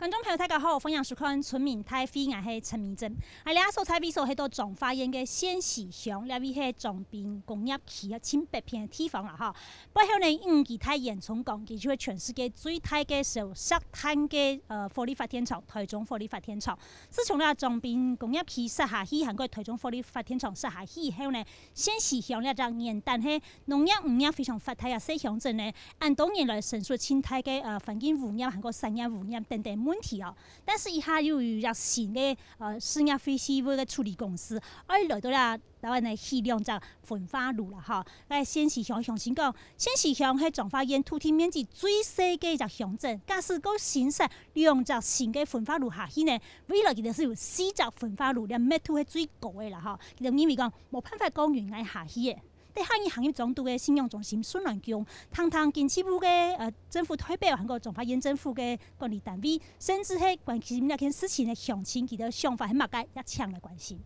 观众朋友大家好，欢迎收看《村民台飞》，我是陈明珍。咱所采比所迄到彰化县嘅仙溪乡，了位迄彰滨工业区啊，100片的地方啦哈。背后呢，因其他烟囱讲，其实係全世界最大嘅受石炭嘅火力發電廠，台中火力發電廠。自從咧彰滨工業區殺下去，韓國台中火力發電廠殺下去以後呢，仙溪鄉咧就現但係農業漁業非常發達嘅細鄉鎮呢，按多年來承受生態嘅環境污染、韓國產業污染等等問題哦。但是伊下又有一新嘅事業廢棄物嘅處理公司，而來到啦台灣嘅氣量就焚化爐啦哈。喺仙溪鄉鄉親講，仙溪鄉係彰化縣土地面積最細嘅一個鄉鎮，假使個新設2隻新嘅焚化爐下去呢，未來其實是有4隻焚化爐，連密度係最高嘅啦哈。其實因為講冇辦法講原來下去嘅。在行業行業總督嘅信用中心孫蘭強，堂經濟部嘅政府代表，韓國彰化縣政府嘅管理單位，甚至係關心呢件事情嘅鄉親，佢哋想法係乜嘅，一強嚟關心。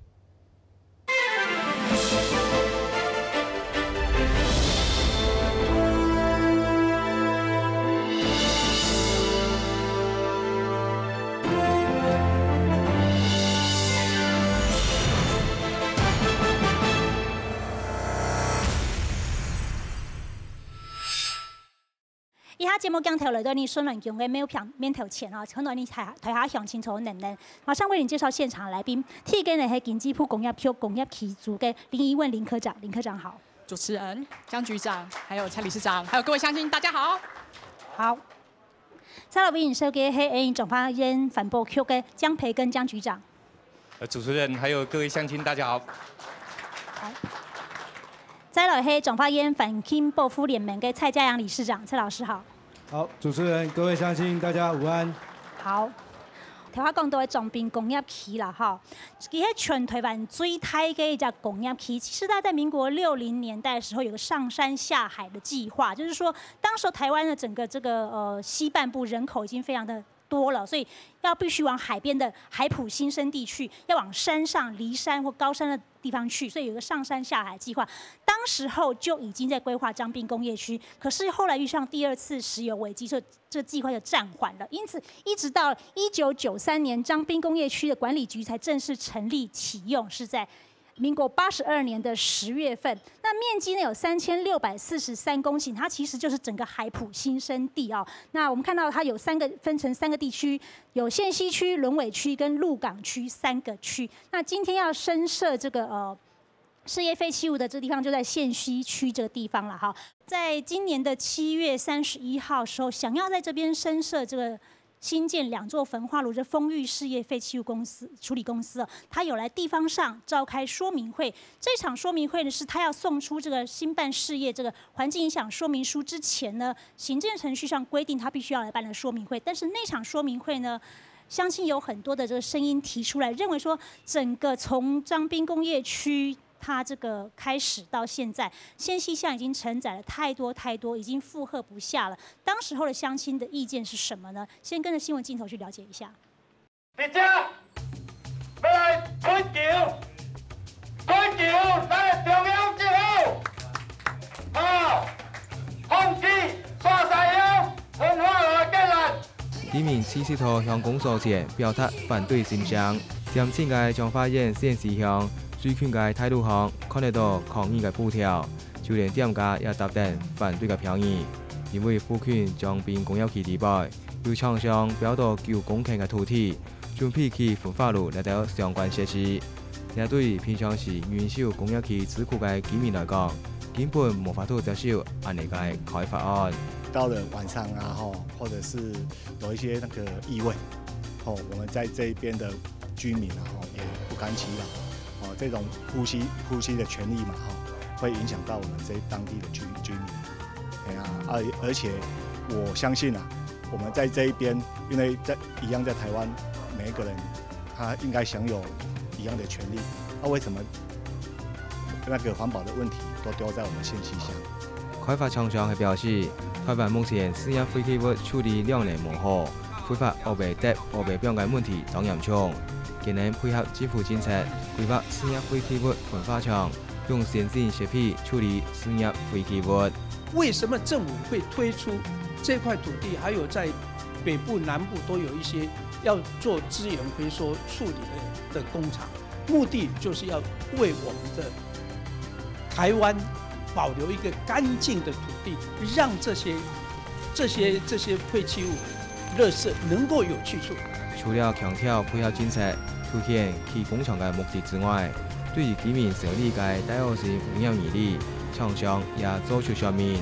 以下節目將頭來到你孫倫強嘅面頭前啊，很多你台下鄉親從能能，馬上為你介紹現場來賓。第一個呢係經濟部工業局工業區組嘅林宜汶林科長，林科長好。主持人、江局長，還有蔡理事長，還有各位鄉親，大家好。好。再來為你紹介係彰化縣環保局嘅江培根江局長。主持人，還有各位鄉親，大家好。好。再來係彰化縣環境保護聯盟嘅蔡家陽理事長，蔡老師好。好，主持人，各位鄉親，大家午安。好，頭下講到嘅彰濱工業區啦，哈，佢係全台灣最大嘅一隻工業區。其實，在民國60年代嘅時候，有個上山下海的計劃，就是說，當時台灣的整個這個西半部人口已經非常的多了，所以要必須往海邊的海埔新生地去，要往山上離山或高山的地方去，所以有一個上山下海計劃。當時候就已經在規劃彰濱工業區，可是後來遇上第2次石油危機，所以這計劃就暫緩了。因此，一直到1993年，彰濱工業區的管理局才正式成立啟用，是在民國82年的10月份，那面積呢有3643公頃，它其實就是整個海埔新生地哦。那我們看到它有分成3個地區，有線西區、崙尾區跟鹿港區3個區。那今天要深設這個事業廢棄物的這個地方就在線西區這個地方了哈。在今年的7月31號時候，想要在這邊深設這個新建2座焚化爐，這豐裕事業廢棄物公司處理公司，他有來地方上召開說明會。這場說明會呢，是他要送出這個新辦事業這個環境影響說明書之前呢，行政程序上規定他必須要來辦的說明會。但是那場說明會呢，相信有很多的這個聲音提出來，認為說整個從彰濱工業區它這個開始到現在，仙溪鄉已經承載了太多，已經負荷不下了。當時候的鄉親的意見是什麼呢？先跟着新聞鏡頭去了解一下。大家要來推橋來中央政府，控制刷曬了焚化爐嘅人。幾名支持者向公所前表達反對聲響，佔前嘅彰化縣仙溪鄉最近嘅態度上，看得到抗議嘅布條，就連店家也搭定反對嘅票語，因為附近彰濱工業區地帶有廠商表達9公頃嘅土地，準備起焚化爐來到相關設施。這對平常時原有工業區智庫嘅居民來講，根本無法度接受按呢個開發案。到了晚上啊，或者是有一些那個異味，我們在這邊的居民啊，也不堪其擾。這種呼吸的權利嘛，會影響到我們這當地的居民。而且我相信啊，我們在這一邊，因為一樣在台灣，每一個人他應該享有一樣的權利。為什麼那個環保的問題都丟在我們仙溪鄉？開發廠商係表示，台灣目前事業廢棄物處理量能無好，非法污衊得污衊表嘅問題當嚴重。今年配合政府政策，規劃事業廢棄物焚化廠，用先進設備處理事業廢棄物。為什麼政府會推出這塊土地，還有在北部、南部都有一些要做资源回收处理的工厂，目的就是要为我们的台湾保留一个干净的土地，让这些废弃物、垃圾能够有去处。除了强调配合政策，凸显起工厂嘅目的之外，对于居民设立嘅大学生营养义理，厂商也做出说明。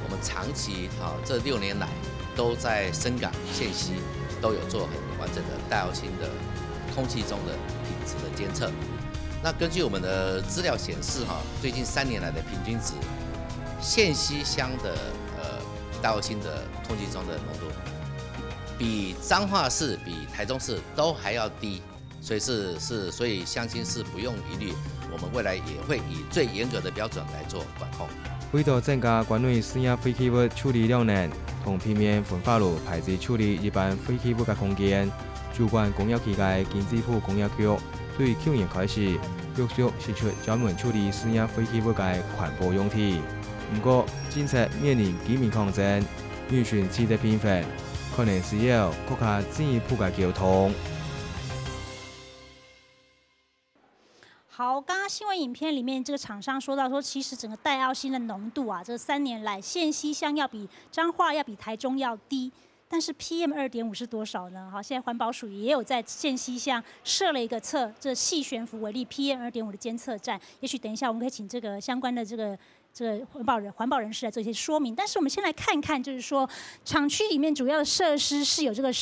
我们长期这6年来都在深港、线溪都有做很完整的戴奥辛的空气中的品质的监测。那根据我们的资料显示，最近3年来的平均值，线溪乡的戴奥辛的空气中的浓度，比彰化市、比台中市都还要低，所以乡亲是不用疑虑，我们未来也会以最严格的标准来做管控。为咗增加管内私营废弃物处理量能，同平面焚化炉排挤处理一般废弃物嘅空间，主管工业区嘅经济部工业局对去年开始陆续释出专门处理私营废弃物嘅环保用地。不过，政策面临居民抗争，预算次第偏废，可能需要国家进一步嘅沟通。好，刚刚新闻影片里面，这个厂商说到说，其实整个戴奥辛的浓度啊，这3年来线溪乡要比彰化要比台中要低，但是 PM2.5 是多少呢？好，现在环保署也有在线溪乡设了一个这细悬浮微粒 PM2.5 的监测站，也许等一下我们可以请这个相关的这个环保人士来做一些说明。但是我们先来看看，就是说厂区里面主要的设施是有这个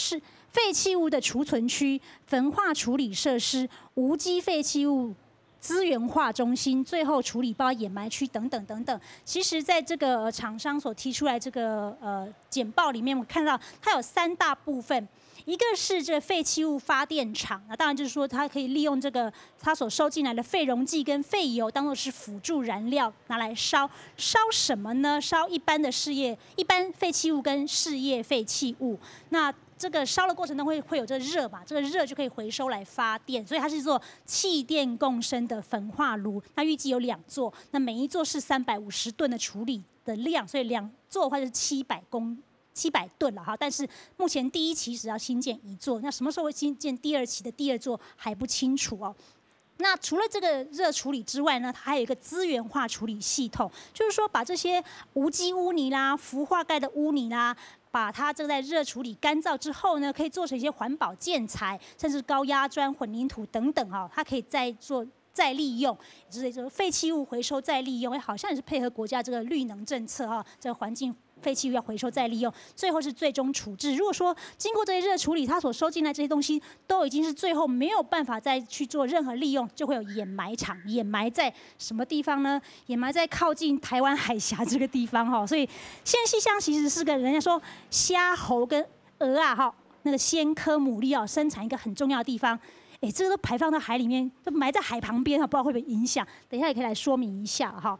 废弃物的储存区、焚化处理设施、无机废弃物资源化中心，最后处理包掩埋区等等等等。其实，在这个厂商所提出来这个简报里面，我看到它有3大部分。一个是这废弃物发电厂，那当然就是说它可以利用这个它所收进来的废溶剂跟废油当做是辅助燃料拿来烧什么呢？烧一般废弃物跟事业废弃物。那这个烧的过程中会有这个热嘛，这个热就可以回收来发电，所以它是做气电共生的焚化炉。那预计有2座，那每一座是350吨的处理的量，所以2座的话就是700吨了哈。但是目前第1期只要新建1座，那什么时候会新建第2期的第2座还不清楚哦。那除了这个热处理之外呢，它还有一个资源化处理系统，就是说把这些无机污泥啦、氟化钙的污泥啦，把它这个在热处理干燥之后呢，可以做成一些环保建材，甚至高压砖、混凝土等等哈，它可以再利用，就是这个废弃物回收再利用，好像也是配合国家这个绿能政策哈，这个环境废弃物要回收再利用，最后是最终处置。如果说经过这些热处理，它所收进来这些东西都已经是最后没有办法再去做任何利用，就会有掩埋场。掩埋在什么地方呢？掩埋在靠近台湾海峡这个地方哈。所以线溪乡其实是个人家说虾、猴跟鹅啊哈，那个鲜科牡蛎啊生产一个很重要的地方。这个都排放到海里面，都埋在海旁边，不知道会不会影响？等一下也可以来说明一下哈。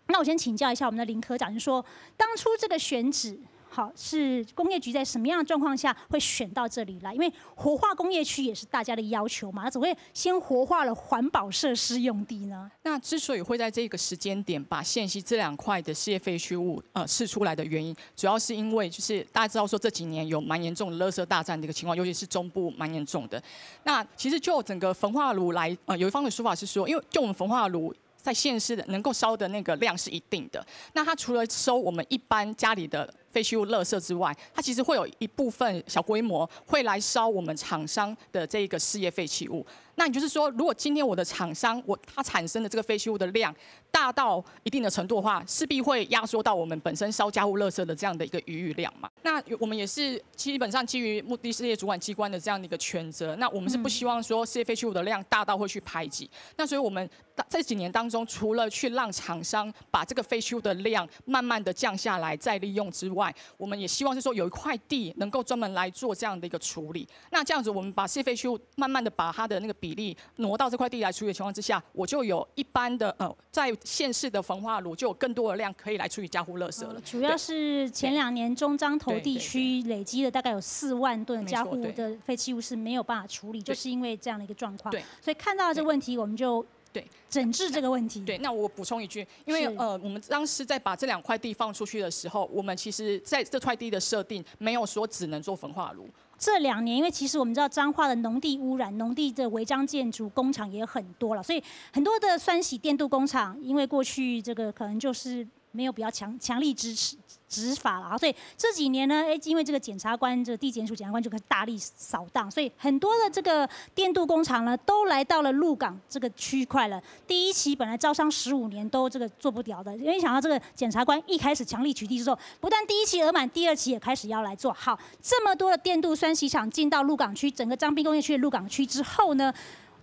那我先请教一下我们的林科长，就是说当初这个选址，好是工业局在什么样的状况下会选到这里来？因为活化工业区也是大家的要求嘛，那怎么会先活化了环保设施用地呢？那之所以会在这个时间点把线溪这2块的事业废弃物释出来的原因，主要是因为就是大家知道说这几年有蛮严重的垃圾大战的一个情况，尤其是中部蛮严重的。那其实就整个焚化炉来，有一方的说法是说，因为就我们焚化炉在县市的能够烧的那个量是一定的，那它除了收我们一般家里的废弃物垃圾之外，它其实会有一部分小规模会来烧我们厂商的这个事业废弃物。那也就是说，如果今天我的厂商它产生的这个废弃物的量大到一定的程度的话，势必会压缩到我们本身烧家务垃圾的这样的一个余裕量嘛。那我们也是基本上基于目的事业主管机关的这样的一个权责，那我们是不希望说事业废弃物的量大到会去排挤。那所以我们这几年当中，除了去让厂商把这个废弃物的量慢慢的降下来再利用之外，我们也希望是说有一块地能够专门来做这样的一个处理。那这样子，我们把事业废弃物慢慢的把它的那个比例挪到这块地来处理的情况之下，我就有一般的在县市的焚化炉就有更多的量可以来处理家户垃圾了。主要是前2年中彰投地区累积了大概有4万吨家户的废弃物是没有办法处理，就是因为这样的一个状况。所以看到这个问题，我们就对，整治这个问题。对，那我补充一句，因为我们当时在把这2块地放出去的时候，我们其实在这块地的设定没有说只能做焚化炉。这2年，因为其实我们知道彰化的农地污染、农地的违章建筑工厂也很多了，所以很多的酸洗电镀工厂，因为过去这个可能就是没有比较强力执法了，所以这几年呢，因为这个检察官，这个地检署检察官就大力扫荡，所以很多的这个电镀工厂呢，都来到了鹿港这个区块了。第1期本来招商15年都这个做不了的，因为想到这个检察官一开始强力取缔之后，不但第1期额满，第2期也开始要来做好。这么多的电镀酸洗厂进到鹿港区，整个彰滨工业区的鹿港区之后呢，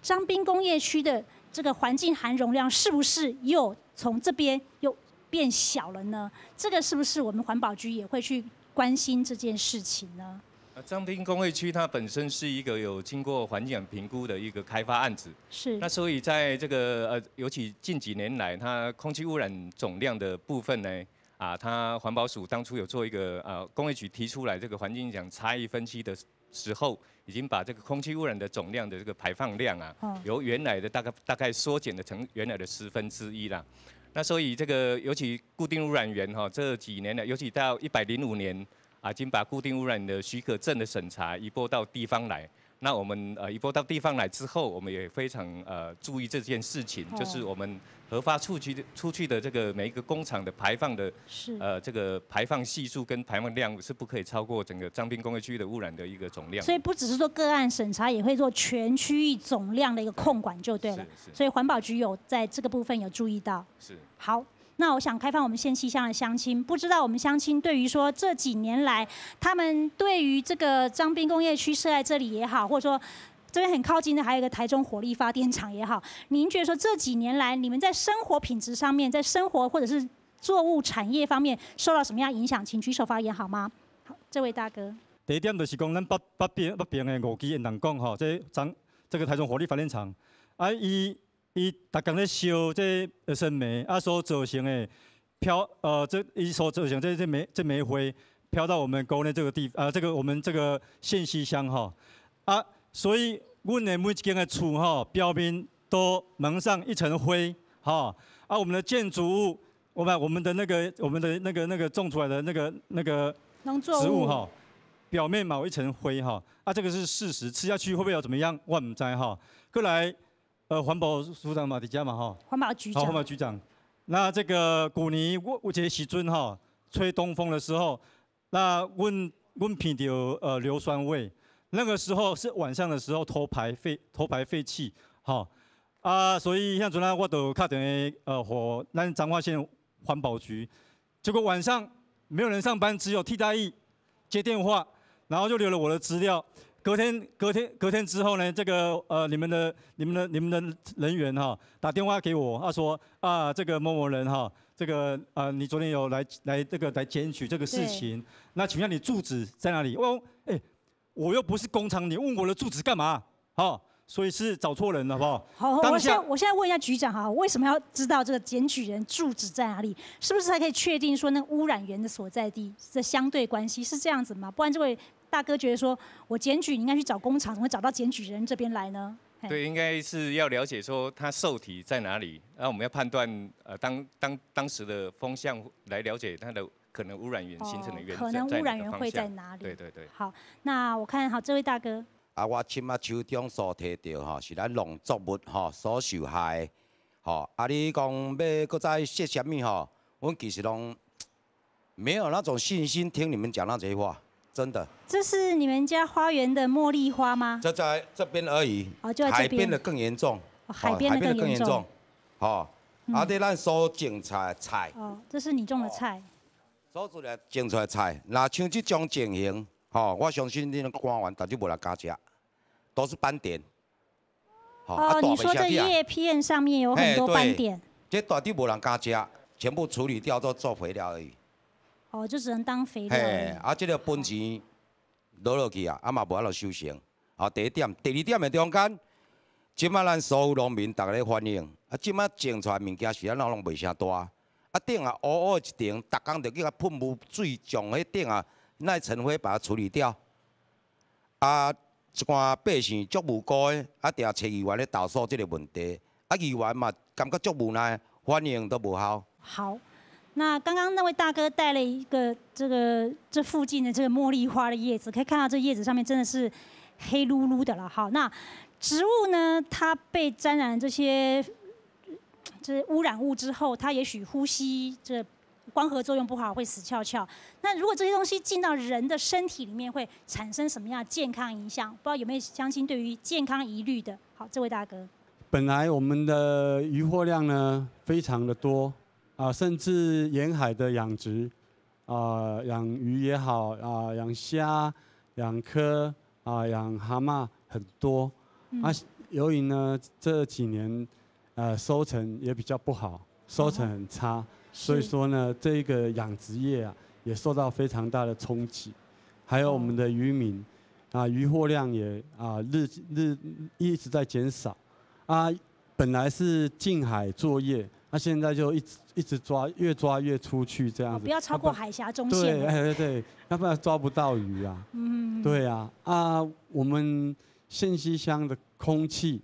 彰滨工业区的这个环境含容量是不是又从这边又变小了呢？这个是不是我们环保局也会去关心这件事情呢？彰滨工业区它本身是一个有经过环境评估的一个开发案子，是。那所以在这个尤其近几年来，它空气污染总量的部分呢，它环保署当初有做一个工业局提出来这个环境影响差异分析的时候，已经把这个空气污染的总量的这个排放量由原来的大概缩减了成原来的1/10啦。那所以这个尤其固定污染源这几年呢，尤其到105年已经把固定污染的许可证的审查移拨到地方来。那我们移拨到地方来之后，我们也非常注意这件事情，就是我们核发出去的这个每一个工厂的排放的这个排放系数跟排放量是不可以超过整个彰滨工业区的污染的一个总量。所以不只是做个案审查，也会做全区域总量的一个控管就对了。所以环保局有在这个部分有注意到。是。好。那我想开放我们县西乡的乡亲，不知道我们乡亲对于说这几年来，他们对于这个彰滨工业区设在这里也好，或者说这边很靠近的还有一个台中火力发电厂也好，您觉得说这几年来你们在生活品质上面，在生活或者是作物产业方面受到什么样影响？请举手发言好吗？好，这位大哥。第一点就是讲，咱北边的5期，人讲这个台中火力发电厂，伊逐工咧烧这生煤，所造成的所造成这煤灰飘到我们国内这个这个我们这个县西乡所以阮的每一间的厝表面都蒙上一层灰我们的建筑物，我们的那个种出来的那个植物表面有一层灰这个是事实，吃下去会不会有怎么样？我唔知过来。环保署长嘛，伫遮嘛环保局长。环保局长。那这个去年有一个时阵吹东风的时候，那阮闻到硫酸味，那个时候是晚上的时候偷排废气所以像阵我都打电话和咱彰化县环保局，结果晚上没有人上班，只有替代役接电话，然后就留了我的资料。隔天之后呢，这个你们的人员打电话给我，他说这个某某人这个你昨天有来检举这个事情，那请问你住址在哪里？我又不是工厂，你问我的住址干嘛？所以是找错人了，好不好？好，我现在问一下局长为什么要知道这个检举人住址在哪里？是不是才可以确定说那个污染源的所在地的相对关系是这样子吗？不然这位大哥觉得说我检举你应该去找工厂，怎么会找到检举人这边来呢？对，应该是要了解说它受体在哪里，然后我们要判断当时的风向来了解它的可能污染源形成的源可能污染源会在哪里？对。好，那我看这位大哥。我手中所摕到是咱农作物所受害你讲要搁再说什么阮其实拢没有那种信心听你们讲那些话，真的。这是你们家花园的茉莉花吗？就在这边而已。就在这边。海边的更严重。海边的更严重。咱所种出来的菜。这是你种的菜。所种出来的菜，那像这种情形，我相信你们官员大家无人敢食。都是斑点。你说这叶片上面有很多斑点。这大地无人敢食，全部处理掉做肥料而已。就只能当肥料。这个本钱落去嘛无法度收成。第一点，第二点的中间，即摆咱所有农民大家咧反映，即摆种出来物件是咱拢袂啥大，顶乌乌一顶，逐工就去甲喷雾水，将迄顶那尘灰把它处理掉。一寡百姓足无辜的，定找议员咧投诉这个问题，啊，议员嘛感觉足无奈，反应都无效。好。那刚刚那位大哥带了一个这附近的这个茉莉花的叶子，可以看到这叶子上面真的是黑噜噜的了。好，那植物呢，它被沾染这些污染物之后，它也许呼吸这光合作用不好，会死翘翘。那如果这些东西进到人的身体里面，会产生什么样的健康影响？不知道有没有乡亲对于健康疑虑的？好，这位大哥。本来我们的渔获量呢非常的多。甚至沿海的养殖，养鱼也好，养虾、养蚵、养蛤蟆很多。由于呢这几年，收成也比较不好，收成很差，所以说呢这个养殖业也受到非常大的冲击。还有我们的渔民，渔获量也一直在减少。本来是近海作业。现在就一直抓，越抓越出去这样子。不要超过海峡中线。对，要不然抓不到鱼啊。对啊，我们县西乡的空气，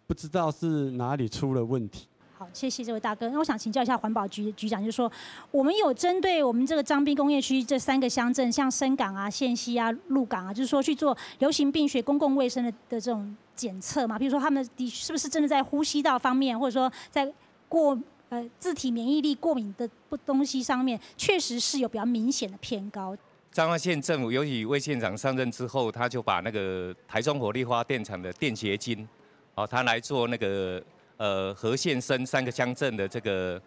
不知道是哪里出了问题。好，谢谢这位大哥。那我想请教一下环保局局长，就是说，我们有针对我们这个彰滨工业区这3个乡镇，像深港啊、县西啊、鹿港啊，就是说去做流行病学、公共卫生的这种检测嘛？比如说他们是不是真的在呼吸道方面，或者说在自体免疫力过敏的东西上面，确实是有比较明显的偏高。彰化县政府尤其魏县长上任之后，他就把那个台中火力发电厂的电结晶，他来做那个和县深3个乡镇的这个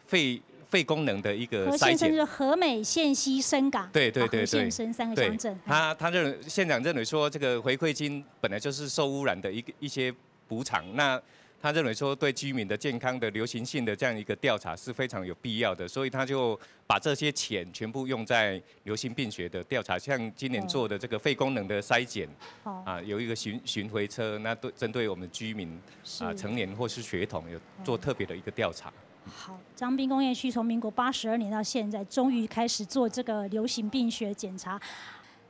肺功能的一个筛检。和县深就是和美、县西、深港。对。和县深3个乡镇。他县长认为说，这个回馈金本来就是受污染的一些补偿，那他认为说对居民的健康的流行性的这样一个调查是非常有必要的，所以他就把这些钱全部用在流行病学的调查，像今年做的这个肺功能的筛检，有一个巡回车，那针对我们居民成年或是学童有做特别的一个调查。好，彰滨工业区从民国82年到现在，终于开始做这个流行病学检查。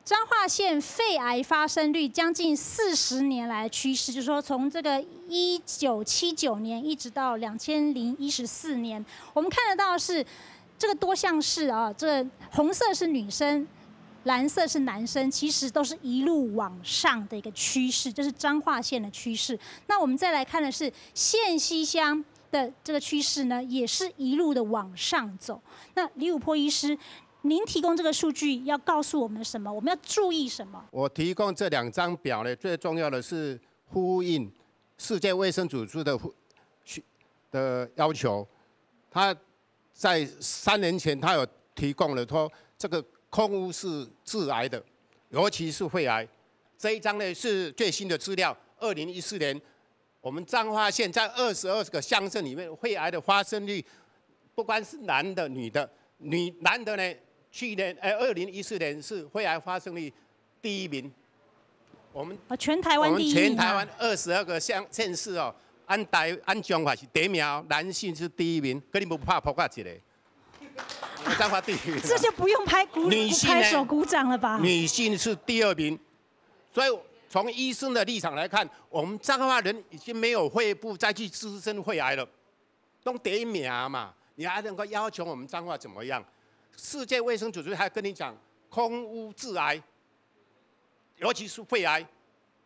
彰化县肺癌发生率将近40年来的趋势，就是说从这个1979年一直到2014年，我们看得到是这个多项式这个红色是女生，蓝色是男生，其实都是一路往上的一个趋势，这是彰化县的趋势。那我们再来看的是县西乡的这个趋势呢，也是一路的往上走。那李武波医师，您提供这个数据要告诉我们什么？我们要注意什么？我提供这2张表呢，最重要的是呼应世界卫生组织的要求。他在3年前，他有提供了说，这个空污是致癌的，尤其是肺癌。这一张呢是最新的资料，2014年我们彰化县在22个乡镇里面，肺癌的发生率，不管是男的、女的，男的呢。去年2014年是肺癌发生率第1名，我们全台湾第1名。全台湾22个县市按彰化是第1名，男性是第1名，跟你们怕扑架一个。彰化第1名。这就不用拍手鼓掌了吧？女性是第2名，所以从医生的立场来看，我们彰化人已经没有肺部再去滋生肺癌了，都第1名嘛，你还能够要求我们彰化怎么样？世界卫生组织还跟你讲，空污致癌，尤其是肺癌，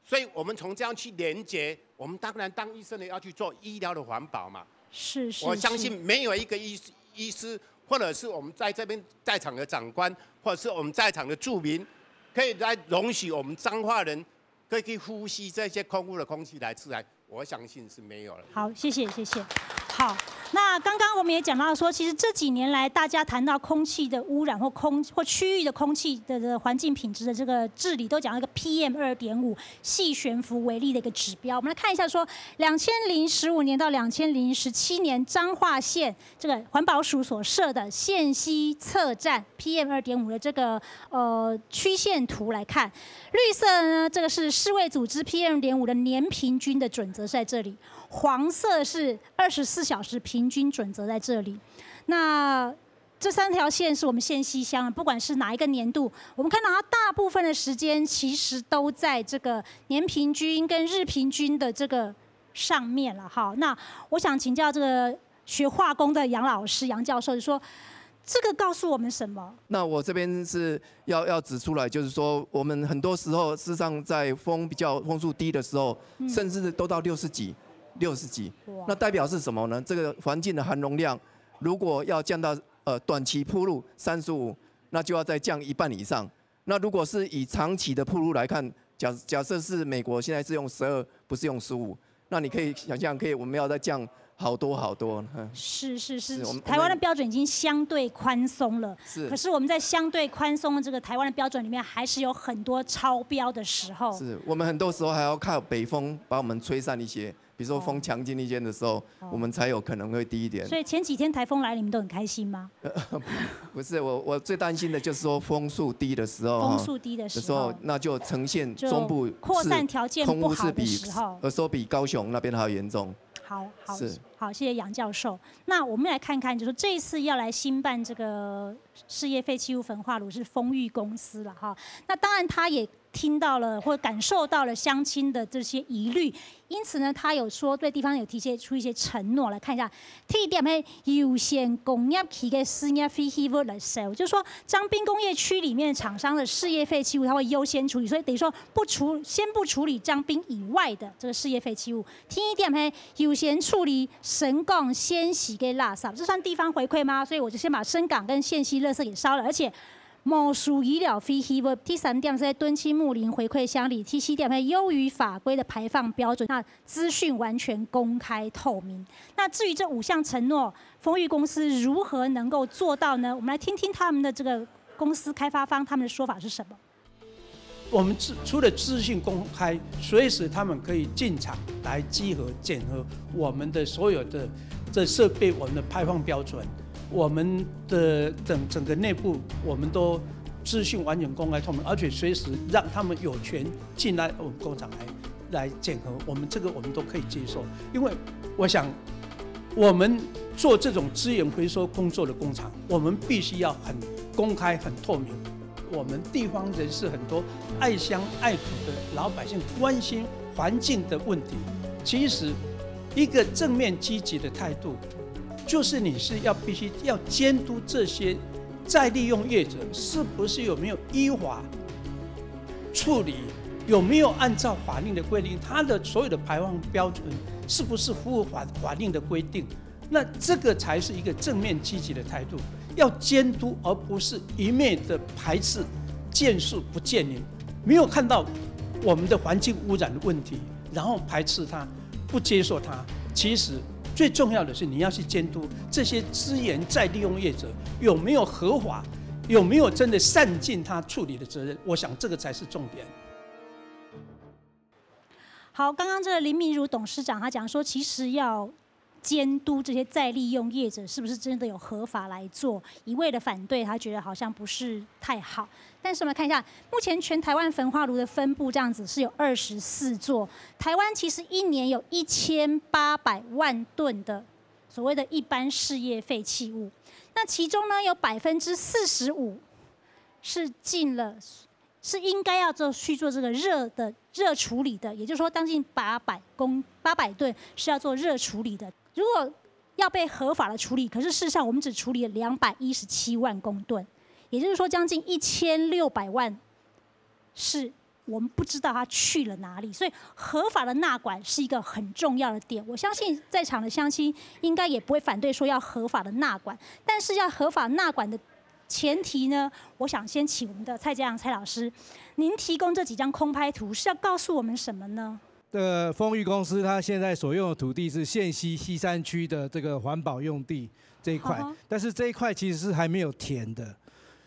所以我们从这样去连结，我们当然当医生的要去做医疗的环保嘛。是。我相信没有一个医师，或者是我们在这边在场的长官，或者是我们在场的住民，可以来容许我们彰化人可以呼吸这些空污的空气来致癌，我相信是没有了。好，谢谢。好。那刚刚我们也讲到说，其实这几年来，大家谈到空气的污染或区域的空气的环境品质的这个治理，都讲到一个 PM2.5细悬浮为例的一个指标。我们来看一下说，2015年到2017年，彰化县这个环保署所设的县西测站 PM2.5的这个曲线图来看，绿色呢，这个是世卫组织 PM2.5的年平均的准则在这里。黄色是24小时平均准则在这里，那这3条线是我们县西乡，不管是哪一个年度，我们看到它大部分的时间其实都在这个年平均跟日平均的这个上面了哈。那我想请教这个学化工的杨老师、杨教授，就说这个告诉我们什么？那我这边是要指出来，就是说我们很多时候事实上在风速低的时候，甚至都到60几。那代表是什么呢？这个环境的含容量，如果要降到短期铺路35，那就要再降1半以上。那如果是以长期的铺路来看，假设是美国现在是用12，不是用15，那你可以想象，我们要再降好多。是，台湾的标准已经相对宽松了，可是我们在相对宽松的这个台湾的标准里面，还是有很多超标的时候。是我们很多时候还要靠北风把我们吹散一些。比如说风强劲一些的时候，我们才有可能会低一点。所以前几天台风来，你们都很开心吗？不是，我最担心的就是说风速低的时候，那就呈现中部扩散条件不好的时候，有时候比高雄那边还要严重。好，谢谢杨教授。那我们来看看，就是这一次要来新办这个事业废弃物焚化炉是丰裕公司了哈。那当然他也听到了或感受到了乡亲的这些疑虑，因此呢，他有说对地方有提出一些承诺。来看一下，第一点呢，优先工业区的事业废弃物来 sell， 就是说彰滨工业区里面厂商的事业废弃物，它会优先处理，所以等于说先不处理彰滨以外的这个事业废弃物。第一点呢，优先处理神港、仙溪跟垃圾，这算地方回馈吗？所以我就先把深港跟仙溪垃圾给烧了，而且某属医疗废弃物。第3点是在敦亲睦邻回馈乡里。第4点是优于法规的排放标准，那资讯完全公开透明。那至于这5项承诺，丰裕公司如何能够做到呢？我们来听听他们的这个公司开发方他们的说法是什么。我们除了资讯公开，随时他们可以进场来集合检核我们的所有的这设备，我们的排放标准。我们的整个内部，我们都资讯完全公开透明，而且随时让他们有权进来我们工厂来检核，我们都可以接受。因为我想，我们做这种资源回收工作的工厂，我们必须要很公开、很透明。我们地方人士很多爱乡爱土的老百姓关心环境的问题，其实一个正面积极的态度。就是你是必须要监督这些再利用业者是不是有没有依法处理，有没有按照法令的规定，他的所有的排放标准是不是符合法令的规定？那这个才是一个正面积极的态度，要监督，而不是一面的排斥，见树不见林，没有看到我们的环境污染的问题，然后排斥它，不接受它。其实最重要的是，你要去监督这些资源再利用业者有没有合法，有没有真的善尽他处理的责任。我想这个才是重点。好，刚刚这个林明如董事长他讲说，其实要监督这些再利用业者是不是真的有合法来做，一味的反对，他觉得好像不是太好。但是我们看一下，目前全台湾焚化炉的分布这样子是有24座，台湾其实一年有1800万吨的所谓的一般事业废弃物，那其中呢有45%是是应该要去做这个热处理的，也就是说将近800吨是要做热处理的。如果要被合法的处理，可是事实上我们只处理了217万公吨，也就是说将近1600万是我们不知道它去了哪里。所以合法的纳管是一个很重要的点。我相信在场的乡亲应该也不会反对说要合法的纳管，但是要合法纳管的前提呢，我想先请我们的蔡家阳蔡老师，您提供这几张空拍图是要告诉我们什么呢？丰裕公司它现在所用的土地是县西西山区的这个环保用地这一块，但是这一块其实是还没有填的，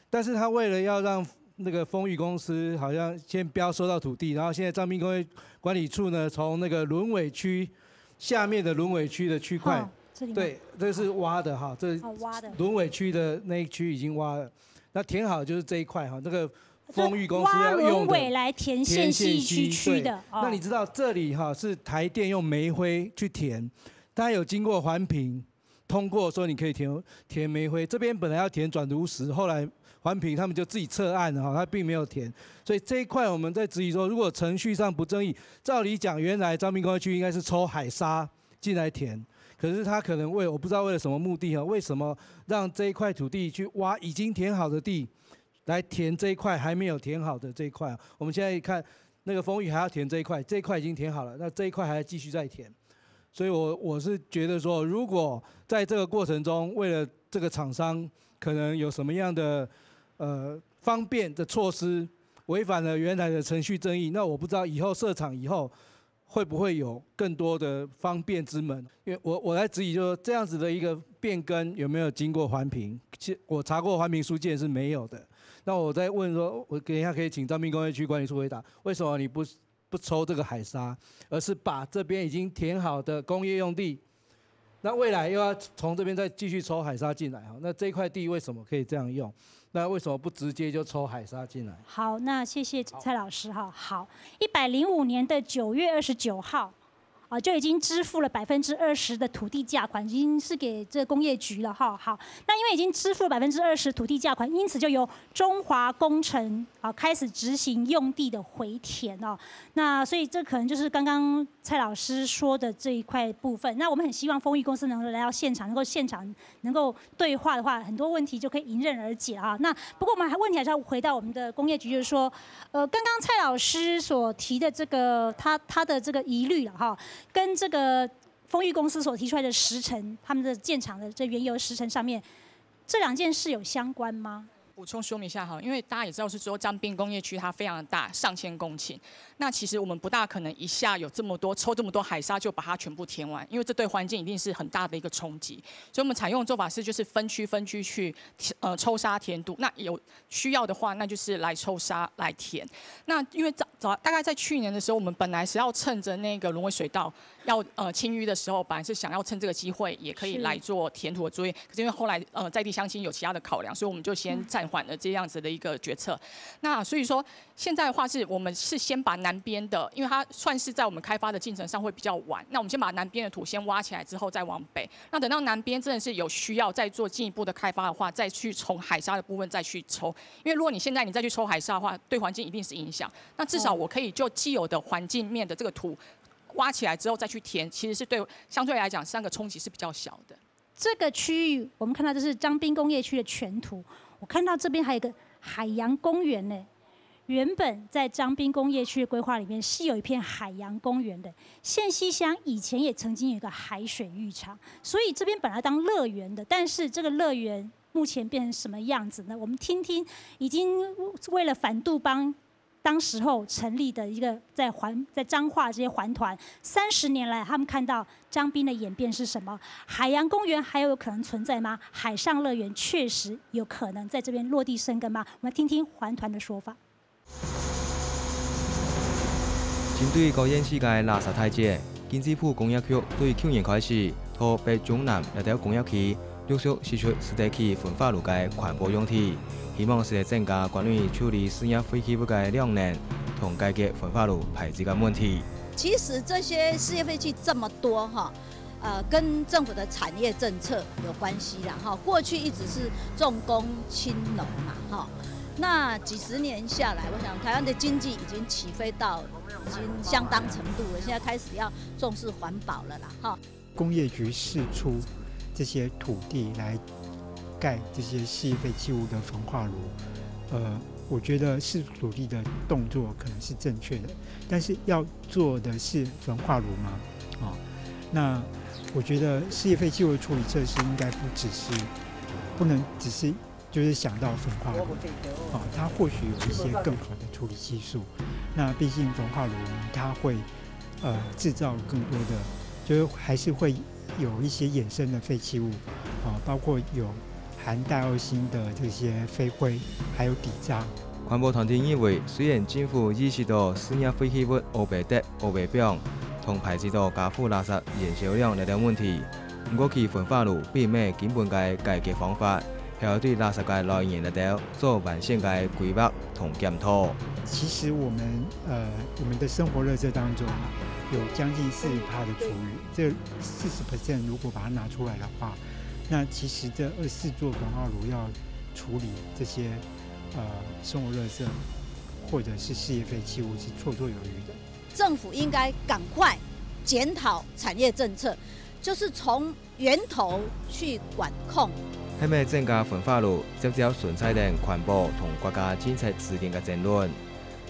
但是它为了要让那个丰裕公司好像先不要收到土地，然后现在彰滨工业管理处呢，从那个轮尾区下面的轮尾区的区块。对，这是挖的哈，这轮尾区的那一区已经挖了，那填好就是这一块哈，这个丰裕公司要用的轮尾来填县西区的。那你知道这里哈是台电用煤灰去填，它有经过环评通过说你可以填煤灰，这边本来要填转炉石，后来环评他们就自己撤案了哈，他并没有填，所以这一块我们在质疑说，如果程序上不正义，照理讲原来彰滨工业区应该是抽海沙进来填。可是他可能我不知道为了什么目的哈，为什么让这一块土地去挖已经填好的地，来填这一块还没有填好的这一块？我们现在看那个丰裕还要填这一块，这一块已经填好了，那这一块还要继续再填。所以我是觉得说，如果在这个过程中，为了这个厂商可能有什么样的方便的措施，违反了原来的程序正义，那我不知道以后设厂以后。会不会有更多的方便之门？因为我来质疑，就是这样子的一个变更有没有经过环评？我查过环评书件是没有的。那我在问说，我等一下可以请彰滨工业区管理处回答，为什么你不抽这个海沙，而是把这边已经填好的工业用地，那未来又要从这边再继续抽海沙进来？那这块地为什么可以这样用？那为什么不直接就抽海沙进来？好，那谢谢蔡老师哈。好，105年的9月29号。就已经支付了20%的土地价款，已经是给这工业局了哈。好，那因为已经支付了20%土地价款，因此就由中华工程开始执行用地的回填哦。那所以这可能就是刚刚蔡老师说的这一块部分。那我们很希望丰裕公司能够来到现场，能够对话的话，很多问题就可以迎刃而解啊。那不过我们问题还是要回到我们的工业局，就是说，刚刚蔡老师所提的这个他的这个疑虑了哈。跟这个丰裕公司所提出来的时程，他们的建厂的这原油时程上面，这两件事有相关吗？补充说明一下哈，因为大家也知道是说彰滨工业区它非常的大，上千公顷。那其实我们不大可能一下有抽这么多海沙就把它全部填完，因为这对环境一定是很大的一个冲击。所以我们采用的做法是就是分区去抽沙填土。那有需要的话，那就是来抽沙来填。那因为大概在去年的时候，我们本来是要趁着那个沦为水道要清淤的时候，本来是想要趁这个机会也可以来做填土的作业。可是因为后来在地乡亲有其他的考量，所以我们就先暂缓了这样子的一个决策。那所以说现在的话是我们是先把南边的，因为它算是在我们开发的进程上会比较晚，那我们先把南边的土先挖起来之后再往北。那等到南边真的是有需要再做进一步的开发的话，再去从海沙的部分再去抽。因为如果你现在再去抽海沙的话，对环境一定是影响。那至少我可以就既有的环境面的这个土挖起来之后再去填，其实是对相对来讲3个冲击是比较小的。这个区域我们看到这是彰滨工业区的全图，我看到这边还有一个海洋公园呢。原本在彰滨工业区的规划里面是有一片海洋公园的，线西乡以前也曾经有一个海水浴场，所以这边本来当乐园的，但是这个乐园目前变成什么样子呢？我们听听，已经为了反杜邦当时候成立的一个在彰化这些环团，30年来他们看到彰滨的演变是什么？海洋公园还有可能存在吗？海上乐园确实有可能在这边落地生根吗？我们听听环团的说法。针对高演世界垃圾太节，金子埔工业区对去年开始，从北中南两条工业区陆续释出湿地区焚化炉的环保用地，希望是增加关于处理私营废弃物的量能，同解决焚化炉排气的问题。其实这些事业废弃这么多哈，跟政府的产业政策有关系啦哈。过去一直是重工轻农嘛哈。那几十年下来，我想台湾的经济已经起飞到已经相当程度了，现在开始要重视环保了啦哈。工业局释出这些土地来盖这些事业废弃物的焚化炉，我觉得释出土地的动作可能是正确的，但是要做的是焚化炉吗？那我觉得事业废弃物的处理设施应该不能只是就是想到焚化炉，它或许有一些更好的处理技术。那毕竟焚化炉它会制造更多的，就是还是会有一些衍生的废弃物，包括有含戴奥辛的这些飞灰，还有底渣。环保团体认为，虽然政府意识到私营废弃物乌白得、乌白表同排斥到家父垃圾燃烧量两点问题，不过其焚化炉并没根本的解决方法。还要对垃圾的来源来源做完善的规划同检讨。其实我们的生活垃圾当中有将近40%的厨余，这40% 如果把它拿出来的话，那其实这24座焚化炉要处理这些生活垃圾或者是事业废弃物是绰绰有余的。政府应该赶快检讨产业政策，就是从源头去管控。希望增加焚化炉直接顺彩电环保同国家政策之间嘅争论，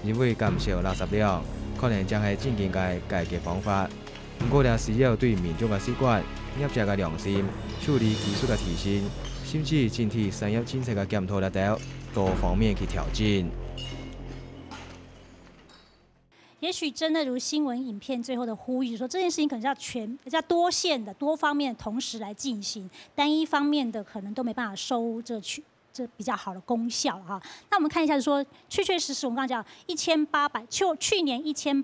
认为减少垃圾量可能将係正經嘅解決方法。不過，也需要對民眾嘅習慣、業者嘅良心、處理技術嘅提升，甚至整體產業政策嘅檢討力度多方面去調整。也許真的如新聞影片最後的呼籲說，這件事情可能要多線的、多方面同時來進行，單一方面的可能都沒辦法收這比較好的功效哈。那我們看一下，就是說確確實實，我們剛剛講去年1800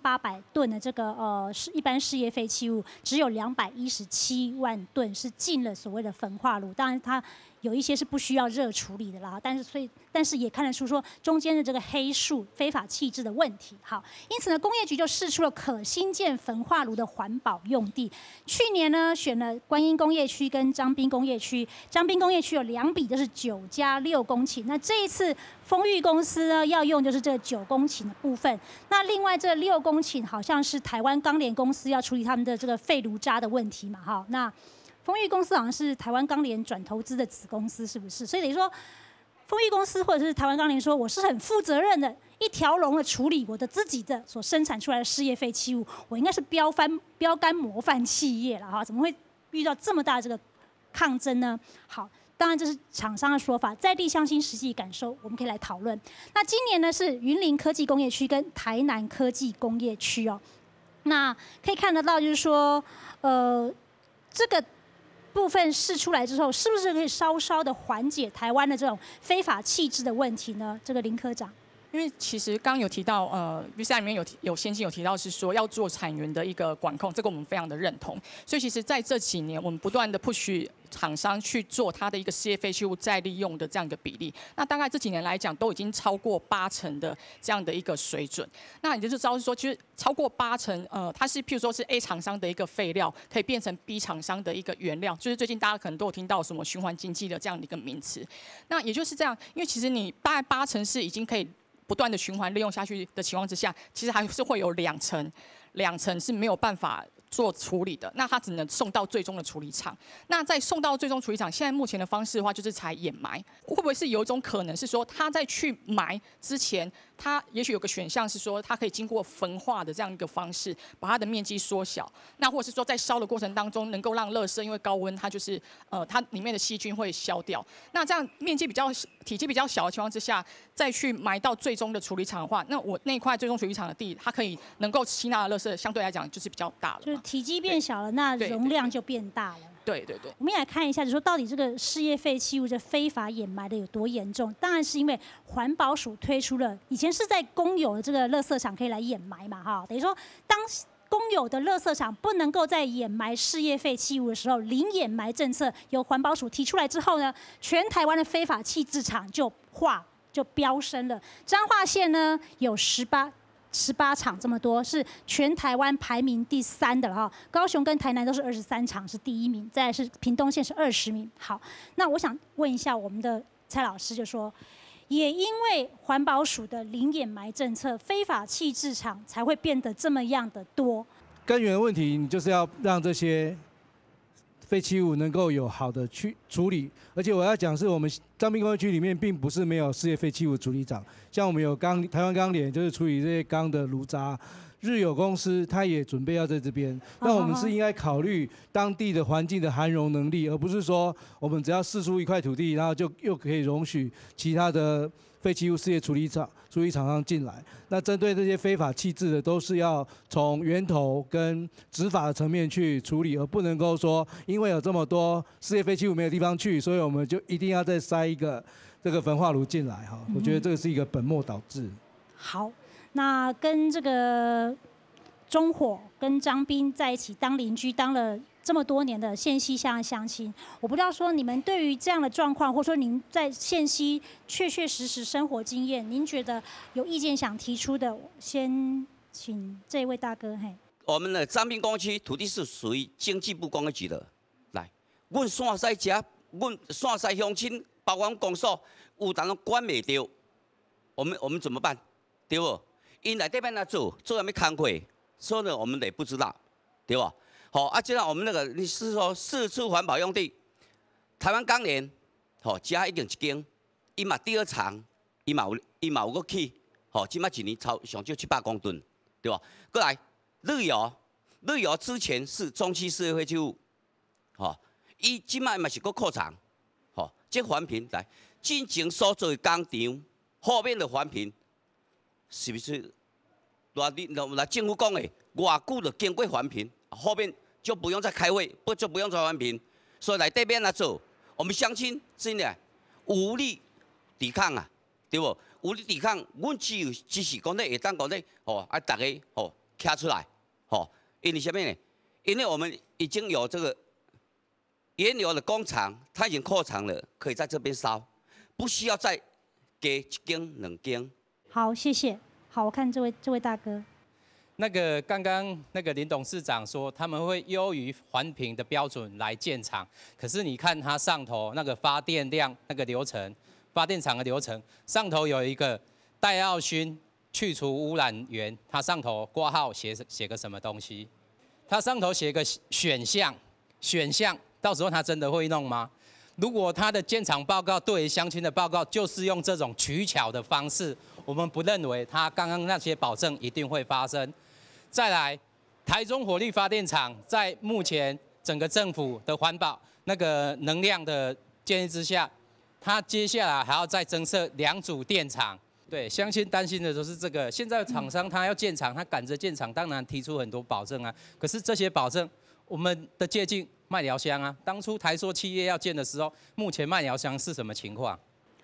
噸的這個一般事業廢棄物，只有217萬噸是進了所謂的焚化爐，當然它有一些是不需要熱處理的啦，但是也看得出說中間的這個黑數非法棄置的問題。好，因此呢，工業局就釋出了可新建焚化爐的環保用地。去年呢，選了觀音工業區跟彰濱工業區，彰濱工業區有2筆，就是9+6公頃。那這一次豐裕公司呢要用就是這個9公頃的部分。那另外這6公頃好像是台灣鋼聯公司要處理他們的這個廢爐渣的問題嘛，哈，那。豐裕公司好像是台灣鋼聯轉投資的子公司，是不是？所以等於說，豐裕公司或者是台灣鋼聯說，我是很負責任的，一條龍的處理我的自己的所生產出來的事業廢棄物，我應該是標杆模範企業了哈，怎麼會遇到這麼大的這個抗爭呢？好，當然這是廠商的說法，在地鄉親實際感受，我們可以來討論。那今年呢是雲林科技工業區跟台南科技工業區哦，那可以看得到就是說，這個部分釋出來之後，是不是可以稍稍的緩解台灣的這種非法棄置的問題呢？這個林科長，因為其實剛剛有提到，預算裡面有先進有提到是說要做產源的一個管控，這個我們非常的認同。所以其實在這幾年，我們不斷的 push 廠商去做它的一個事業廢棄物再利用的這樣一個比例，那大概這幾年來講都已經超過80%的這樣的一個水準。那你就知道是說，其實超過80%，它是譬如說是 A 廠商的一個廢料可以變成 B 廠商的一個原料，就是最近大家可能都有聽到什麼循環經濟的這樣的一個名詞。那也就是這樣，因為其實你大概80%是已經可以不斷的循環利用下去的情況之下，其實還是會有2成是沒有辦法做處理的，那它只能送到最終的處理廠。那在送到最終處理廠，現在目前的方式的話，就是採掩埋。會不會是有一種可能是說，它在去埋之前，它也許有個選項是說，它可以經過焚化的這樣一個方式，把它的面積縮小。那或者是說，在燒的過程當中，能夠讓垃圾因為高溫，它就是它裡面的細菌會消掉。那這樣面積體積比較小的情況之下，再去埋到最終的處理廠的話，那我那塊最終處理廠的地，它可以能夠吸納的垃圾，相對來講就是比較大了。就是體積變小了，那容量就變大了。對對對，我們也來看一下，就是說到底這個事業廢棄物這非法掩埋的有多嚴重？當然是因為環保署推出了，以前是在公有的這個垃圾場可以來掩埋嘛，哈，等於說當公有的垃圾場不能夠在掩埋事業廢棄物的時候，零掩埋政策由環保署提出來之後呢，全台灣的非法棄置場就飆升了。彰化縣呢有18場這麼多，是全台灣排名第3的了哈。高雄跟台南都是23場，是第1名，再來是屏東縣是20名。好，那我想問一下我們的蔡老師，就說，也因為環保署的零掩埋政策，非法棄置場才會變得這麼樣的多。根源問題，你就是要讓這些廢棄物能夠有好的去處理，而且我要講是我們彰濱工業區裡面並不是沒有事業廢棄物處理廠，像我們有台灣鋼聯就是處理這些鋼的爐渣，日有公司它也準備要在這邊，那我們是應該考慮當地的環境的含容能力，而不是說我們只要釋出一塊土地，然後就又可以容許其他的廢棄物事業處理廠商進來。那針對這些非法棄置的，都是要從源頭跟執法的層面去處理，而不能夠說因為有這麼多事業廢棄物沒有地方去，所以我們就一定要再塞一個這個焚化爐進來哈。我覺得這個是一個本末倒置。好，那跟這個中火跟彰濱在一起當鄰居，當了這麼多年的縣西鄉親，我不知道說你們對於這樣的狀況，或者說您在縣西確確實實生活經驗，您覺得有意見想提出的，先請這位大哥。嘿，我們的彰濱工區土地是屬於經濟部工業局的，來，阮線西家，阮線西鄉親，包括公所，有当拢管袂着，我们怎么办？对不？因内底要哪做什么工课，所以呢我们也不知道，对吧？好啊，就像我们那个你是说4处环保用地，台湾钢联，加已经1间，伊嘛第2厂，伊嘛有个起，即摆1年上少700公吨，对吧？过来绿油之前是中期事业废弃物，伊即摆嘛是个扩厂，这环评来进前所做的工厂，后面的环评是不是？来政府讲的，偌久就经过环评，后面就不用再开会，就不用再环评，所以来这边来做，我们乡亲真的无力抵抗啊，对不？无力抵抗，阮只是讲咧，会当讲咧，大家站出来，因为什么呢？因为我们已经有这个原有的工厂，它已经扩厂了，可以在这边烧，不需要再给1间2间。好，谢谢。好，我看这位大哥。那个刚刚那个林董事长说他们会优于环评的标准来建厂，可是你看它上头那个发电量那个流程，发电厂的流程上头有一个戴奥勋去除污染源，它上头挂号写个什么东西？它上头写个选项，到时候他真的会弄吗？如果他的建厂报告对于乡亲的报告就是用这种取巧的方式，我们不认为他刚刚那些保证一定会发生。再来，台中火力发电厂在目前整个政府的环保那个能量的建议之下，它接下来还要再增设2组电厂。对，乡亲担心的都是这个。现在厂商他要建厂，他赶着建厂，当然提出很多保证啊。可是这些保证，我们的接近麦寮乡啊，当初台塑企业要建的时候，目前麦寮乡是什么情况？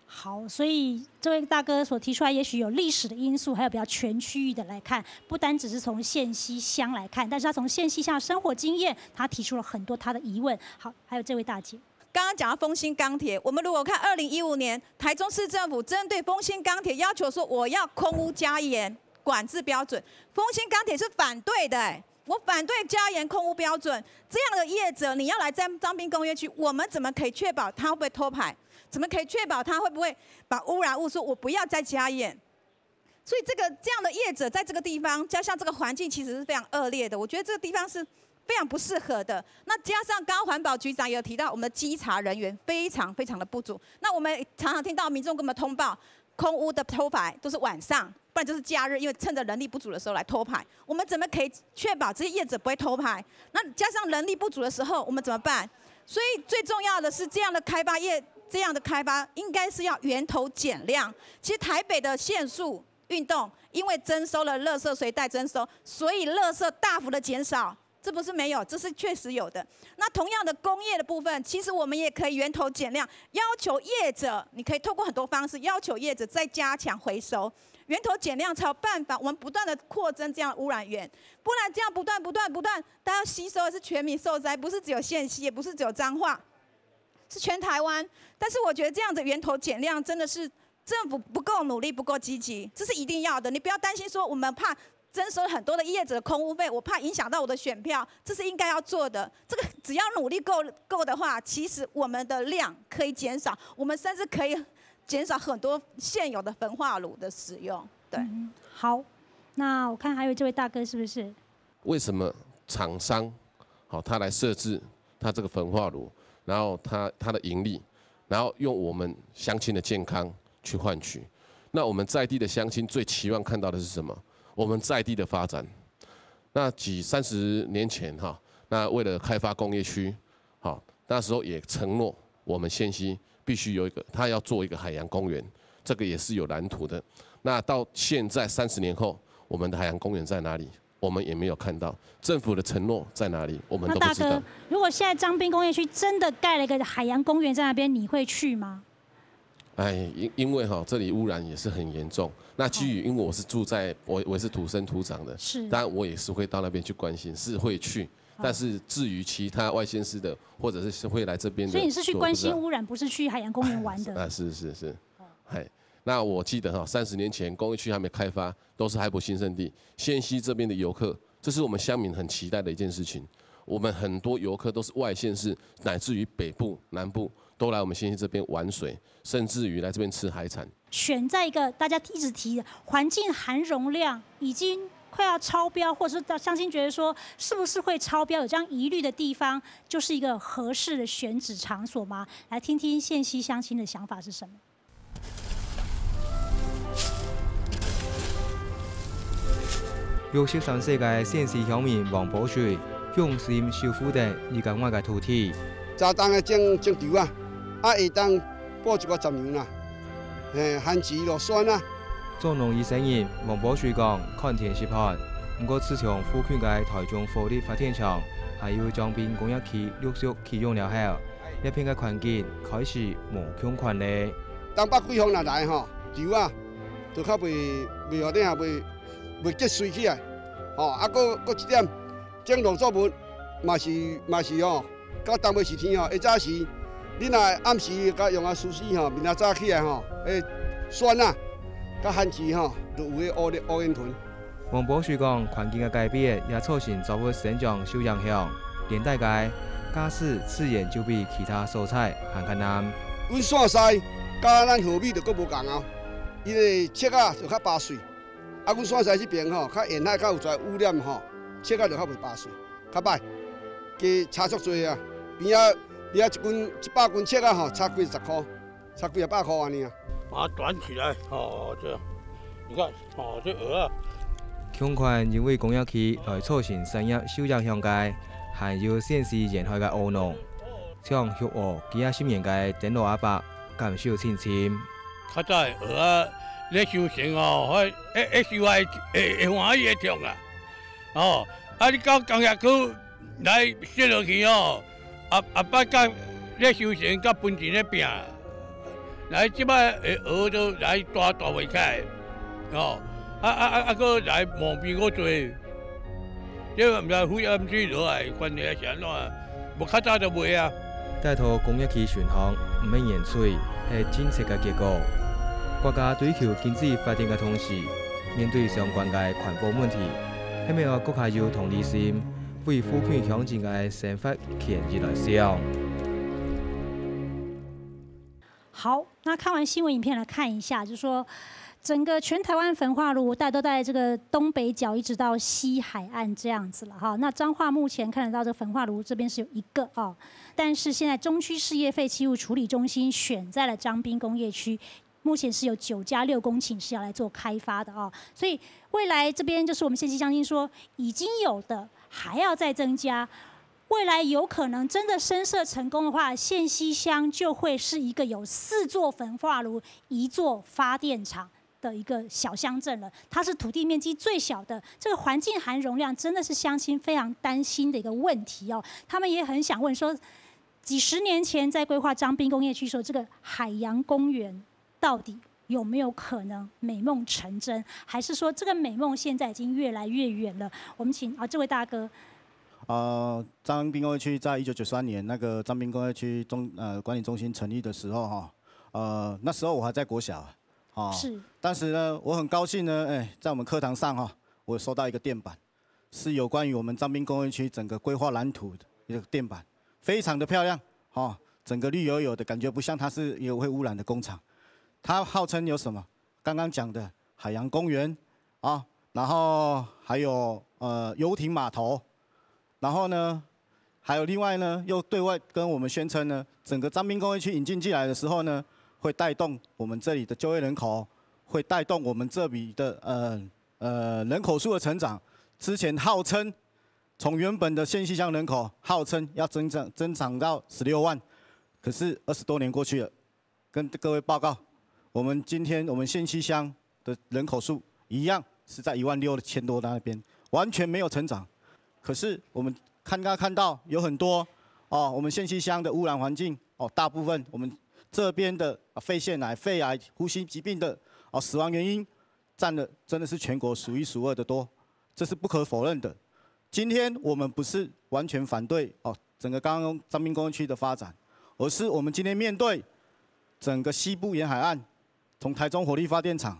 好，所以这位大哥所提出来，也许有历史的因素，还有比较全区域的来看，不单只是从县西乡来看，但是他从县西乡的生活经验，他提出了很多他的疑问。好，还有这位大姐。刚刚讲到丰兴钢铁，我们如果看2015年台中市政府针对丰兴钢铁要求说我要空污加严管制标准，丰兴钢铁是反对的。我反对加严空污标准，这样的业者你要来在彰滨工业区，我们怎么可以确保他会不会偷排？怎么可以确保他会不会把污染物说我不要再加严？所以这样的业者在这个地方，加上这个环境其实是非常恶劣的，我觉得这个地方是非常不适合的。那加上刚刚环保局长也有提到，我们的稽查人员非常的不足。那我们常常听到民众跟我们通报，空污的偷排都是晚上，不然就是假日，因为趁着人力不足的时候来偷排。我们怎么可以确保这些业者不会偷排？那加上人力不足的时候，我们怎么办？所以最重要的是这样的开发应该是要源头减量。其实台北的限塑运动，因为征收了垃圾随袋征收，所以垃圾大幅的减少。这不是没有，这是确实有的。那同样的工业的部分，其实我们也可以源头减量，要求业者，你可以透过很多方式要求业者再加强回收，源头减量才有办法，我们不断的扩增这样的污染源，不然这样不断，大家吸收的是全民受灾，不是只有县西，也不是只有彰化，是全台湾。但是我觉得这样的源头减量真的是政府不够努力，不够积极，这是一定要的。你不要担心说我们怕征收很多的业者的空污费，我怕影响到我的选票，这是应该要做的。这个只要努力够的话，其实我们的量可以减少，我们甚至可以减少很多现有的焚化炉的使用。对，好，那我看还有这位大哥是不是？为什么厂商他来设置他这个焚化炉，然后他的盈利，然后用我们乡亲的健康去换取？那我们在地的乡亲最期望看到的是什么？我们在地的发展。那30年前那为了开发工业区，那时候也承诺我们县西必须有他要做一个海洋公园，这个也是有蓝图的。那到现在30年后，我们的海洋公园在哪里？我们也没有看到。政府的承诺在哪里？我们都不知道。那大哥，如果现在彰滨工业区真的盖了一个海洋公园在那边，你会去吗？因为这里污染也是很严重。那基于因为我是住在我是土生土长的，是，当然我也是会到那边去关心，是会去。但是至于其他外县市的，或者是会来这边的，所以你是去关心污染，不是去海洋公园玩的。是。那我记得30年前工业区还没开发，都是海埔新胜地，县西这边的游客，这是我们乡民很期待的一件事情。我们很多游客都是外县市，乃至于北部、南部都来我们仙溪这边玩水，甚至于来这边吃海产。选在一个大家一直提的环境含容量已经快要超标，或者是乡亲觉得说是不是会超标，有这样疑虑的地方，就是一个合适的选址场所吗？来听听县溪乡亲的想法是什么。63世嘅县市乡民王宝水用心守护着你港湾嘅土地。早当嘅种稻啊，下当播一个10年啦，旱季落酸啊。做农业生意，王宝水讲看天吃饭。不过自从附近嘅台中火力发电厂还有彰滨工业区陆续启用了后，一片嘅环境开始无穷宽咧。东北季风若来吼，稻啊，就较袂何等啊袂结水起来，搁一点，种农作物嘛是吼，到东尾时天吼，早时你若暗时甲用啊疏水吼，明仔早起来吼，酸啊，甲旱季吼，就有个乌烟屯。王宝水讲，环境嘅改变也促成作物生长受影响，连带个假使自然就比其他蔬菜还较难。阮山西甲咱河米就搁无共啊，伊个切啊就较巴水。啊，阮山西这边吼，较沿海较有跩污染吼，切啊就较袂巴水，较歹，加差足多啊。边啊100斤切啊吼，差几10块，差几100块安尼啊。把它短起来，这样，你看，这鹅啊。强权因为工业区来促成产业受影响界，还有县市沿海嘅乌农，像旭湖几10年嘅电路阿伯感受亲切。较早鹅啊。咧修行哦，修会欢喜会痛啊！你到工业区来歇落去哦，捌甲咧修行，甲本钱咧拼，来即摆蚵都来大袂起来，搁来毛病搁多，即毋知灰暗水落来，关系是安怎？无较早就袂啊。带头工业区巡航唔免盐水，系政策嘅结果。国家追求经济发展嘅同时，面对相关嘅环保问题，希望国家有同理心，为附近乡亲嘅生活权益来想。好，那看完新闻影片来看一下，就是说整个全台湾焚化炉大家都在这个东北角一直到西海岸这样子了哈。那彰化目前看得到这个焚化炉这边是有一个哦，但是现在中区事业废弃物处理中心选在了彰滨工业区。目前是有9+6公顷是要来做开发的哦，所以未来这边就是我们县溪乡亲说，已经有的还要再增加，未来有可能真的深设成功的话，县溪乡就会是一个有4座焚化炉、1座发电厂的一个小乡镇了。它是土地面积最小的，这个环境含容量真的是乡亲非常担心的一个问题哦。他们也很想问说，几10年前在规划彰滨工业区说这个海洋公园。到底有没有可能美梦成真，还是说这个美梦现在已经越来越远了？我们请这位大哥。彰滨工业区在1993年那个彰滨工业区管理中心成立的时候哈，那时候我还在国小是。当时呢，我很高兴呢，在我们课堂上我收到一个电板，是有关于我们彰滨工业区整个规划蓝图的一个电板，非常的漂亮整个绿油油的感觉，不像它是一个会污染的工厂。它号称有什么？刚刚讲的海洋公园然后还有游艇码头，然后呢，还有另外呢，又对外跟我们宣称呢，整个彰滨工业区引进进来的时候呢，会带动我们这里的就业人口，会带动我们这里的人口数的成长。之前号称从原本的县溪乡人口号称要增长到16万，可是20多年过去了，跟各位报告。我们今天我们县溪乡的人口数一样是在16000多那边，完全没有成长。可是我们看到有很多我们县溪乡的污染环境大部分我们这边的肺腺癌、肺癌、呼吸疾病的死亡原因占了真的是全国数1数2的多，这是不可否认的。今天我们不是完全反对整个刚刚彰滨工业区的发展，而是我们今天面对整个西部沿海岸。从台中火力发电厂，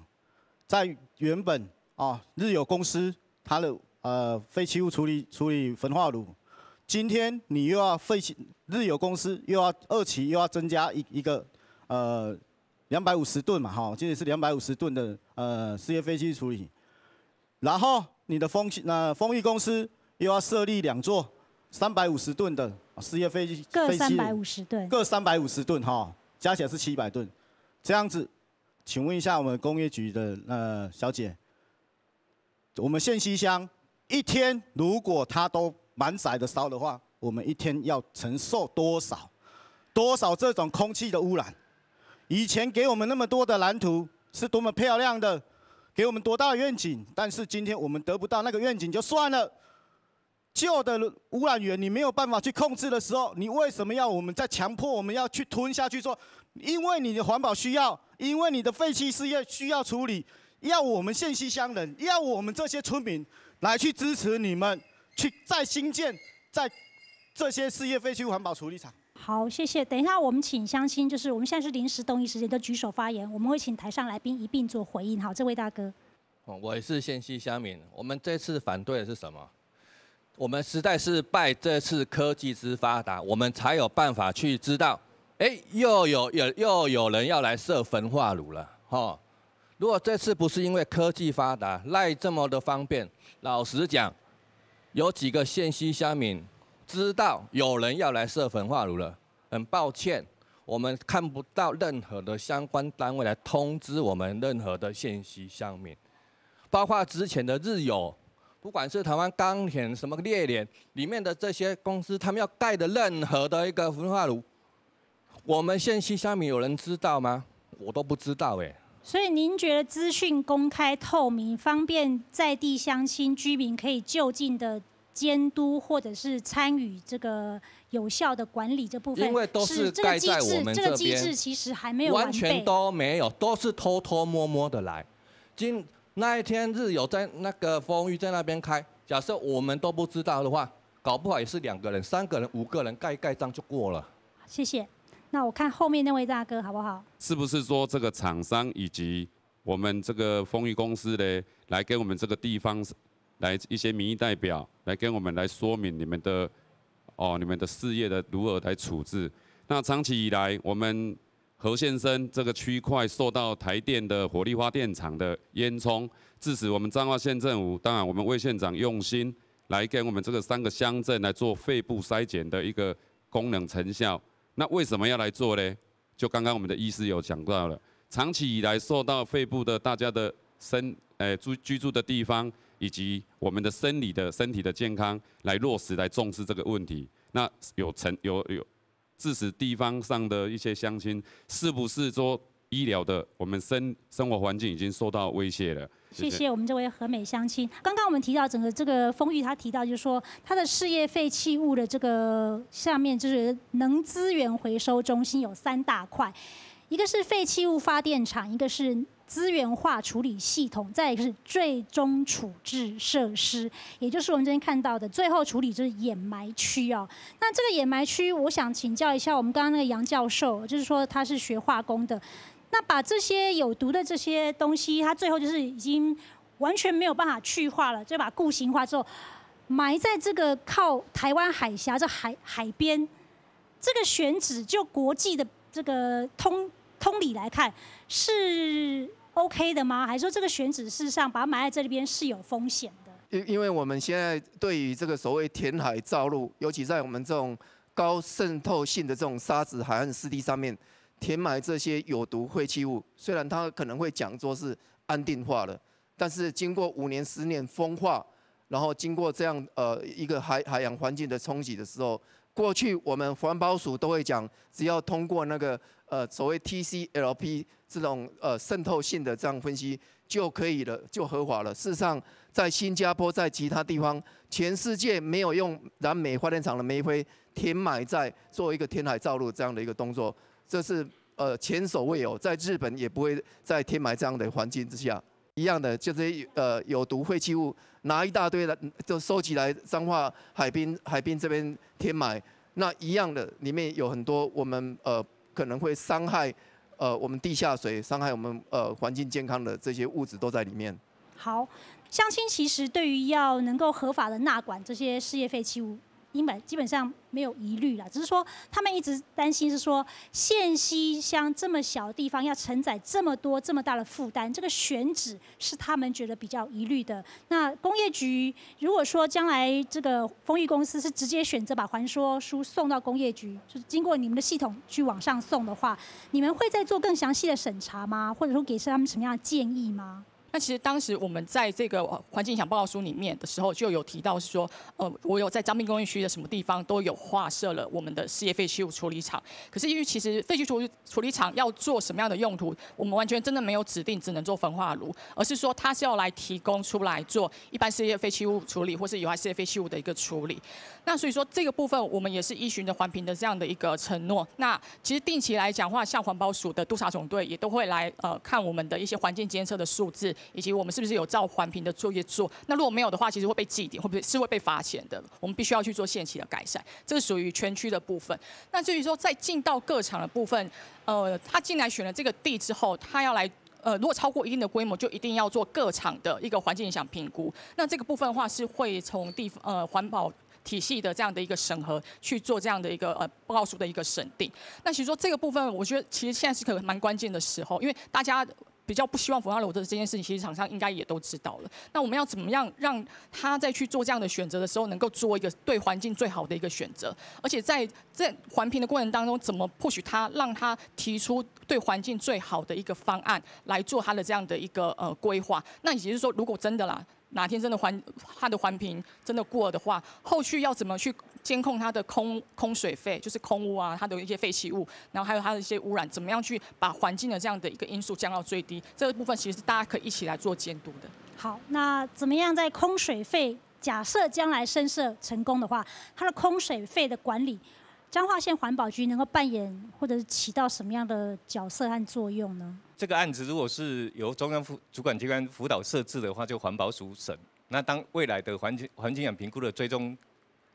在原本日有公司它的废弃物处理焚化炉，今天你又要废弃日油公司又要2期又要增加一个250吨嘛，哈，今天是250吨的事业废弃处理，然后你的风裕公司又要设立2座350吨的事业废弃，各350吨，各350吨哈，加起来是700吨，这样子，请问一下我们工业局的小姐，我们县西乡一天如果它都满载的烧的话，我们一天要承受多少这种空气的污染？以前给我们那么多的蓝图是多么漂亮的，给我们多大的愿景，但是今天我们得不到那个愿景就算了。旧的污染源你没有办法去控制的时候，你为什么要我们再强迫我们要去吞下去说？因为你的环保需要，因为你的废弃事业需要处理，要我们县西乡人，要我们这些村民来去支持你们，去再兴建在这些事业废弃物环保处理厂。好，谢谢。等一下，我们请乡亲，就是我们现在是临时动议时间，都举手发言，我们会请台上来宾一并做回应。好，这位大哥。我也是县西乡民，我们这次反对的是什么？我们实在是拜这次科技之发达，我们才有办法去知道，又有人要来设焚化炉了，哈。如果这次不是因为科技发达，赖这么的方便，老实讲，有几个县西乡民知道有人要来设焚化炉了，很抱歉，我们看不到任何的相关单位来通知我们任何的县西乡民，包括之前的日油，不管是台湾钢铁什么烈联里面的这些公司，他们要盖的任何的一个焚化炉，我们县西乡民有人知道吗？我都不知道哎。所以您觉得资讯公开透明，方便在地乡亲居民可以就近的监督或者是参与这个有效的管理这部分，因为都是盖在我们这边，这个机制其实还没有完全都没有，都是偷偷摸摸的来。那一天日有在那个风裕在那边开，假设我们都不知道的话，搞不好也是2个人、3个人、5个人盖章就过了。谢谢。那我看后面那位大哥好不好？是不是说这个厂商以及我们这个风裕公司呢，来跟我们这个地方来一些民意代表来跟我们来说明你们的事业的如何来处置？那长期以来，我们何县生这个区块受到台电的火力发电厂的烟囱，致使我们彰化县政府，当然我们魏县长用心来跟我们这个3个乡镇来做肺部筛检的一个功能成效。那为什么要来做呢？就刚刚我们的医师有讲到了，长期以来受到肺部的大家的居住的地方以及我们的身体的健康来落实来重视这个问题。那有致使地方上的一些乡亲，是不是说医疗的我们生活环境已经受到威胁了？谢谢我们这位和美乡亲。刚刚我们提到整个这个风裕，他提到就是说他的事业废弃物的这个下面就是能资源回收中心有3大块，一个是废弃物发电厂，一个是资源化处理系统，再一个是最终处置设施，也就是我们这边看到的最后处理就是掩埋区哦。那这个掩埋区，我想请教一下我们刚刚那个杨教授，就是说他是学化工的。那把这些有毒的这些东西，它最后就是已经完全没有办法去化了，就把它固形化之后，埋在这个靠台湾海峡这海边，这个选址就国际的这个通理来看是 OK 的吗？还是说这个选址事实上把它埋在这里边是有风险的？因为我们现在对于这个所谓填海造陆，尤其在我们这种高渗透性的这种沙质海岸湿地上面。填埋这些有毒废弃物，虽然它可能会讲说是安定化了，但是经过5年、10年风化，然后经过这样一个海洋环境的冲击的时候，过去我们环保署都会讲，只要通过那个所谓 TCLP 这种渗透性的这样分析就可以了，就合法了。事实上，在新加坡，在其他地方，全世界没有用燃煤发电厂的煤灰填埋在做一个填海造陆这样的一个动作。这是前所未有，在日本也不会在填埋这样的环境之下，一样的就是有毒废弃物拿一大堆来就收集来彰化海滨这边填埋，那一样的里面有很多我们可能会伤害我们地下水、伤害我们环境健康的这些物质都在里面。好，乡亲其实对于要能够合法的纳管这些事业废弃物，基本上没有疑虑啦，只是说他们一直担心是说线溪乡这么小的地方要承载这么多这么大的负担，这个选址是他们觉得比较疑虑的。那工业局如果说将来这个丰裕公司是直接选择把还说书送到工业局，就是经过你们的系统去往上送的话，你们会再做更详细的审查吗？或者说给他们什么样的建议吗？那其实当时我们在这个环境影响报告书里面的时候，就有提到是说，我有在彰滨工业区的什么地方都有划设了我们的事业废弃物处理厂。可是因为其实废弃物处理厂要做什么样的用途，我们完全真的没有指定只能做焚化炉，而是说它是要来提供出来做一般事业废弃物处理或是有害事业废弃物的一个处理。那所以说这个部分我们也是依循着环评的这样的一个承诺。那其实定期来讲话，像环保署的督察总队也都会来看我们的一些环境监测的数字，以及我们是不是有照环评的作业做。那如果没有的话，其实会被记点，会被罚钱的。我们必须要去做限期的改善，这个属于全区的部分。那至于说在进到各厂的部分，他进来选了这个地之后，他要来。如果超过一定的规模，就一定要做各厂的一个环境影响评估。那这个部分的话，是会从环保体系的这样的一个审核去做这样的一个报告书的一个审定。那其实说这个部分，我觉得其实现在是蛮关键的时候，因为大家比较不希望焚化炉的这件事情，其实厂商应该也都知道了。那我们要怎么样让他在去做这样的选择的时候，能够做一个对环境最好的一个选择？而且在环评的过程当中，怎么迫许他让他提出对环境最好的一个方案来做他的这样的一个规划？那也就是说，如果真的啦，哪天真的它的环评真的过了的话，后续要怎么去监控它的空水废，就是空污啊，它的一些废弃物，然后还有它的一些污染，怎么样去把环境的这样的一个因素降到最低？这个部分其实是大家可以一起来做监督的。好，那怎么样在空水废，假设将来深设成功的话，它的空水废的管理，彰化县环保局能够扮演或者是起到什么样的角色和作用呢？这个案子如果是由中央主管机关辅导设置的话，就环保署审。那当未来的环境影响评估的追踪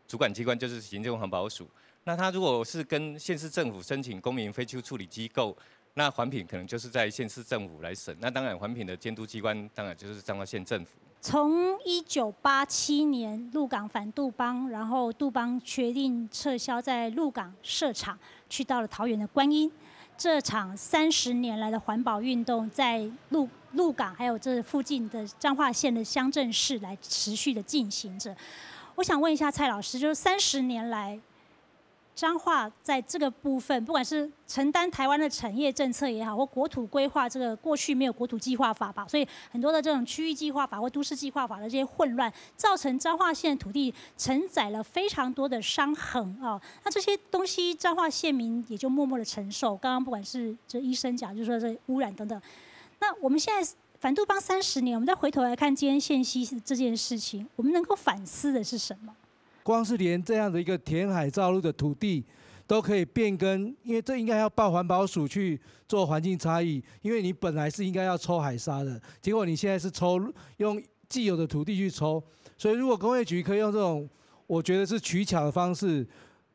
主管机关就是行政环保署。那他如果是跟县市政府申请公民废弃物处理机构，那环评可能就是在县市政府来审。那当然环评的监督机关当然就是彰化县政府。从1987年鹿港反杜邦，然后杜邦决定撤销在鹿港设厂，去到了桃园的观音。这场30年来的环保运动，在鹿港还有这附近的彰化县的乡镇市来持续的进行着。我想问一下蔡老师，就是30年来，彰化在这个部分，不管是承担台湾的产业政策也好，或国土规划，这个过去没有国土计划法吧，所以很多的这种区域计划法或都市计划法的这些混乱，造成彰化县土地承载了非常多的伤痕啊。那这些东西，彰化县民也就默默的承受。刚刚不管是这医生讲，就是说这污染等等。那我们现在反杜邦30年，我们再回头来看今天县溪这件事情，我们能够反思的是什么？光是连这样的一个填海造陆的土地都可以变更，因为这应该要报环保署去做环境差异，因为你本来是应该要抽海沙的，结果你现在是用既有的土地去抽，所以如果工业局可以用这种我觉得是取巧的方式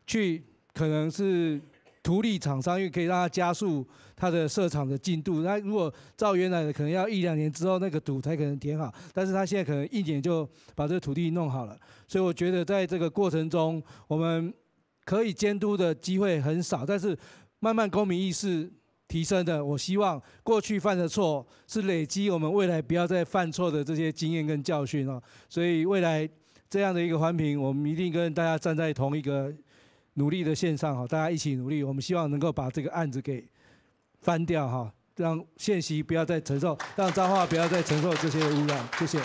去，可能是图利厂商，因为可以让它加速它的设厂的进度。那如果照原来的，可能要1-2年之后那个土才可能填好，但是它现在可能1年就把这个土地弄好了。所以我觉得在这个过程中，我们可以监督的机会很少，但是慢慢公民意识提升的，我希望过去犯的错是累积我们未来不要再犯错的这些经验跟教训哦。所以未来这样的一个环评，我们一定跟大家站在同一个努力的线上哈，大家一起努力。我们希望能够把这个案子给翻掉哈，让县溪不要再承受，让彰化不要再承受这些污染。谢谢。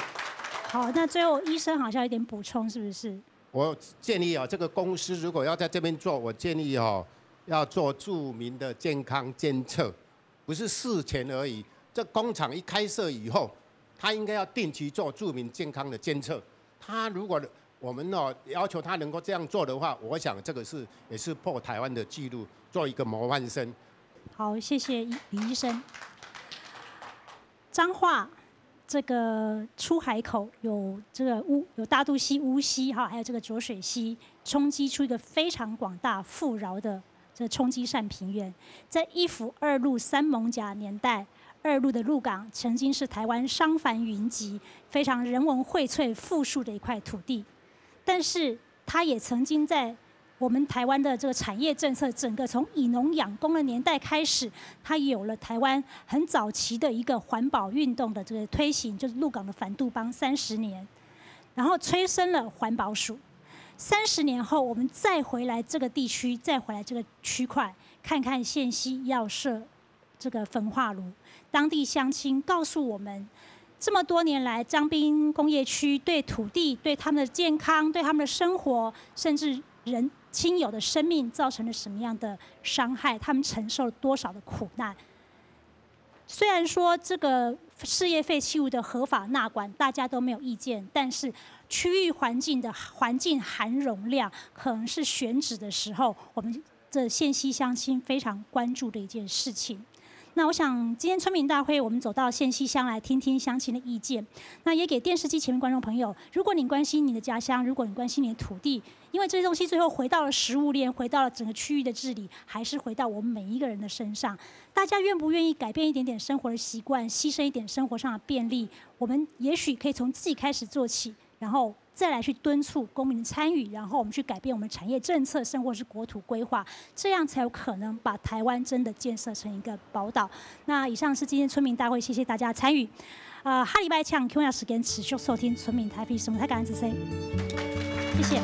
好，那最后医生好像有点补充，是不是？我建议这个公司如果要在这边做，我建议要做住民的健康监测，不是事前而已。这工厂一开设以后，他应该要定期做住民健康的监测。他如果我们要求他能够这样做的话，我想这个也是破台湾的纪录，做一个模范生。好，谢谢李医生。彰化这个出海口有有大肚溪、乌溪哈，还有这个浊水溪，冲击出一个非常广大富饶的这冲积扇平原。在一府二鹿三艋舺年代，二鹿的鹿港曾经是台湾商繁云集、非常人文荟萃、富庶的一块土地。但是他也曾经在我们台湾的这个产业政策，整个从以农养工的年代开始，它有了台湾很早期的一个环保运动的这个推行，就是鹿港的反杜邦30年，然后催生了环保署。30年后，我们再回来这个地区，再回来这个区块，看看县西要设这个焚化炉，当地乡亲告诉我们，这么多年来，彰滨工业区对土地、对他们的健康、对他们的生活，甚至人亲友的生命造成了什么样的伤害？他们承受了多少的苦难？虽然说这个事业废弃物的合法纳管大家都没有意见，但是区域环境的环境含容量可能是选址的时候，我们这县西乡亲非常关注的一件事情。那我想今天村民大会，我们走到县西乡来听听乡亲的意见。那也给电视机前面观众朋友，如果你关心你的家乡，如果你关心你的土地，因为这些东西最后回到了食物链，回到了整个区域的治理，还是回到我们每一个人的身上。大家愿不愿意改变一点点生活的习惯，牺牲一点生活上的便利？我们也许可以从自己开始做起，然后再来去敦促公民的参与，然后我们去改变我们产业政策，甚或是国土规划，这样才有可能把台湾真的建设成一个宝岛。那以上是今天村民大会，谢谢大家参与。下礼拜请 Q&A 时间持续收听村民台币什么台感恩之声，谢谢。